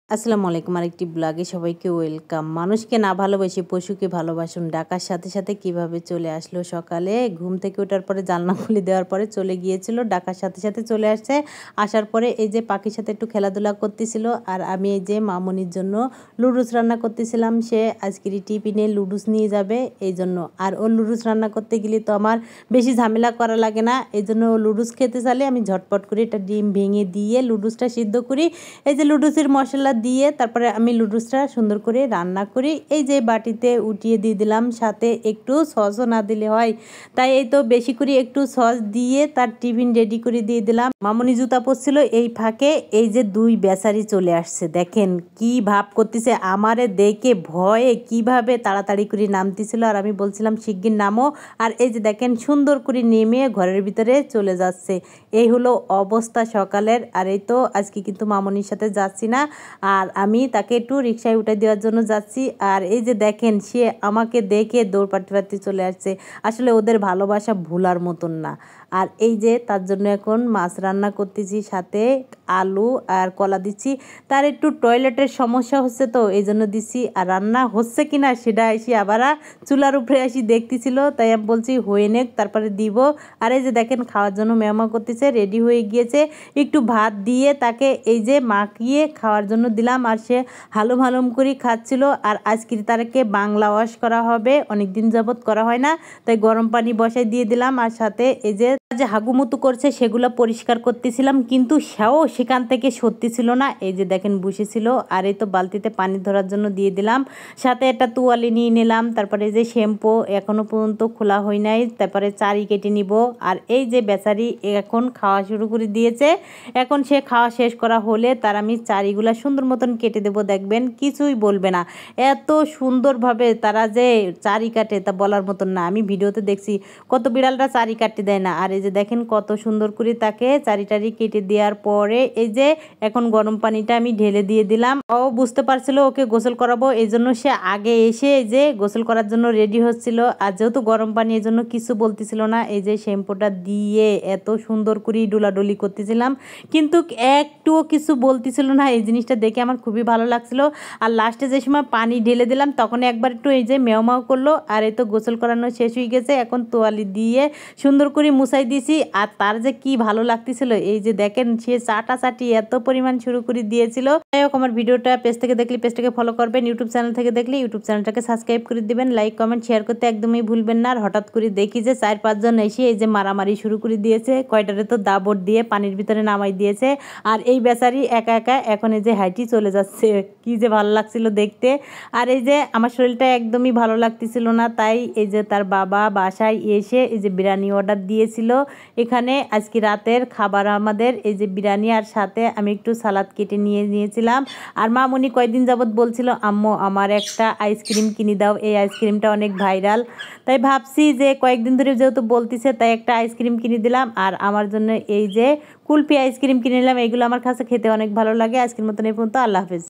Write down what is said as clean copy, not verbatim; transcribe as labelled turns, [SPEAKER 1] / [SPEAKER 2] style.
[SPEAKER 1] আসসালামু আলাইকুম, আরেকটি ব্লগে সবাইকে ওয়েলকাম। মানুষকে না ভালোবেসে পশুকে ভালোবাসুন ডাকার সাথে সাথে কিভাবে চলে আসলো। সকালে ঘুম থেকে ওঠার পরে জানলা খুলে দেওয়ার পরে চলে গিয়েছিল, ডাকার সাথে সাথে চলে আসছে। আসার পরে এই যে পাখির সাথে একটু খেলাধুলা করতেছিল, আর আমি এই যে মামনির জন্য লুডুস রান্না করতেছিলাম। সে আজকের টিফিনে লুডুস নিয়ে যাবে এই জন্য। আর ও লুডুস রান্না করতে গেলে তো আমার বেশি ঝামেলা করা লাগে না, এই জন্য ও লুডুস খেতে চাইলে আমি ঝটপট করে একটা ডিম ভেঙে দিয়ে লুডুসটা সিদ্ধ করি। এই যে লুডুসের মশলা দিয়ে তারপরে আমি লুডুসটা সুন্দর করে রান্না করি। এই যে বাটিতে উঠিয়ে দিয়ে দিলাম, সাথে একটু সসও না দিলে হয়, তাই এই তো বেশি করে একটু সস দিয়ে তার টিফিন রেডি করে দিয়ে দিলাম। মামনি জুতা পরছিল, এই ফাঁকে এই যে দুই বেচারি চলে আসছে। দেখেন কি ভাব করতেছে, আমারে দেখে ভয়ে কিভাবে তাড়াতাড়ি করে নামতেছিল, আর আমি বলছিলাম শিগগির নামো। আর এই যে দেখেন সুন্দর করে নেমে ঘরের ভিতরে চলে যাচ্ছে। এই হলো অবস্থা সকালের। আর এই তো আজকে কিন্তু মামনির সাথে যাচ্ছি না, আর আমি তাকে একটু রিক্সায় উঠে দেওয়ার জন্য যাচ্ছি। আর এই যে দেখেন সে আমাকে দেখে দৌড় পাড়তে পাড়তে চলে আসছে। আসলে ওদের ভালোবাসা ভুলার মতন না। আর এই যে তার জন্য এখন মাছ রান্না করতেছি, সাথে আলু আর কলা দিচ্ছি। তার একটু টয়লেটের সমস্যা হচ্ছে, তো এই জন্য দিচ্ছি। আর রান্না হচ্ছে কিনা সেটা এসে আবার চুলার উপরে আসি দেখতেছিল, তাই আমি বলছি হয়ে নেক তারপরে দিব। আর এই যে দেখেন খাওয়ার জন্য মেহমা করতেছে, রেডি হয়ে গিয়েছে। একটু ভাত দিয়ে তাকে এই যে মাখিয়ে খাওয়ার জন্য দিলাম, আর সে হালুম হালুম করে খাচ্ছিল। আর আজকে তারকে বাংলা ওয়াশ করা হবে, অনেক দিন যাবত করা হয় না, তাই গরম পানি বসাই দিয়ে দিলাম। আর সাথে এই যে হাগুমুতু করছে সেগুলো পরিষ্কার করতেছিলাম, কিন্তু সেও সেখান থেকে সত্যি ছিল না। এই যে দেখেন বসেছিল, আর এই তো বালতিতে পানি ধরার জন্য দিয়ে দিলাম। সাথে একটা তোয়ালি নিয়ে নিলাম, তারপরে এই যে শ্যাম্পু এখনো পর্যন্ত খোলা হয় নাই, তারপরে চারি কেটে নিব। আর এই যে বেচারি এখন খাওয়া শুরু করে দিয়েছে। এখন সে খাওয়া শেষ করা হলে তার আমি চারিগুলা সুন্দর মতন কেটে দেবো, দেখবেন কিছুই বলবে না। এত সুন্দরভাবে তারা যে চারি কাটে তা বলার মতন না। আমি ভিডিওতে দেখছি কত বিড়ালরা চারি কাটতে দেয় না। আর এই যে দেখেন কত সুন্দর করে তাকে চারি টারি কেটে দেওয়ার পরে এই যে এখন গরম পানিটা আমি ঢেলে দিয়ে দিলাম। ও বুঝতে পারছিল ওকে গোসল করাবো, এই জন্য সে আগে এসে এই যে গোসল করার জন্য রেডি হচ্ছিল। আর যেহেতু গরম পানি, এই জন্য কিছু বলতেছিল না। এই যে শ্যাম্পুটা দিয়ে এত সুন্দর করে ডোলাডলি করতেছিলাম, কিন্তু একটুও কিছু বলতেছিল না। এই জিনিসটা দেখে আমার খুবই ভালো লাগছিল। আর লাস্টে যে সময় পানি ঢেলে দিলাম তখন একবার একটু এই যে মেও মেও করলো। আর এই তো গোসল করানো শেষ হয়ে গেছে, এখন তোয়ালি দিয়ে সুন্দর করে মুছাই দিয়েছি। আর তার যে কি ভালো লাগতেছিল, এই যে দেখেন সে চাটাচাটি এত পরিমাণ শুরু করে দিয়েছিল। যাই হোক, আমার ভিডিওটা পেজ থেকে দেখলে পেজটাকে ফলো করবেন, ইউটিউব চ্যানেল থেকে দেখলে ইউটিউব চ্যানেলটাকে সাবস্ক্রাইব করে দিবেন, লাইক কমেন্ট শেয়ার করতে একদমই ভুলবেন না। আর হঠাৎ করে দেখি যে 4-5 জন এসে এই যে মারামারি শুরু করে দিয়েছে, কয়টারে তো দাবড় দিয়ে পানির ভিতরে নামাই দিয়েছে। আর এই বেচারি একা একা এখন এই যে হাইটি চলে যাচ্ছে, কি যে ভালো লাগছিল দেখতে। আর এই যে আমার শরীরটা একদমই ভালো লাগতেছিল না, তাই এই যে তার বাবা বাসায় এসে এই যে বিরিয়ানি অর্ডার দিয়েছিল। এখানে আজকে রাতের খাবার আমাদের এই যে বিরিয়ানি, আর সাথে আমি একটু সালাদ কেটে নিয়েছিলাম। আর মামনি কয়েকদিন যাবত বলছিল আম্মু আমার একটা আইসক্রিম কিনে দাও, এই আইসক্রিমটা অনেক ভাইরাল। তাই ভাবছি যে কয়েকদিন ধরে যেহেতু বলতেছে, তাই একটা আইসক্রিম কিনে দিলাম। আর আমার জন্য এই যে কুলফি আইসক্রিম কিনে নিলাম। এগুলো আমার কাছে খেতে অনেক ভালো লাগে। আজকের মতন এই পর্যন্ত, আল্লাহ হাফেজ।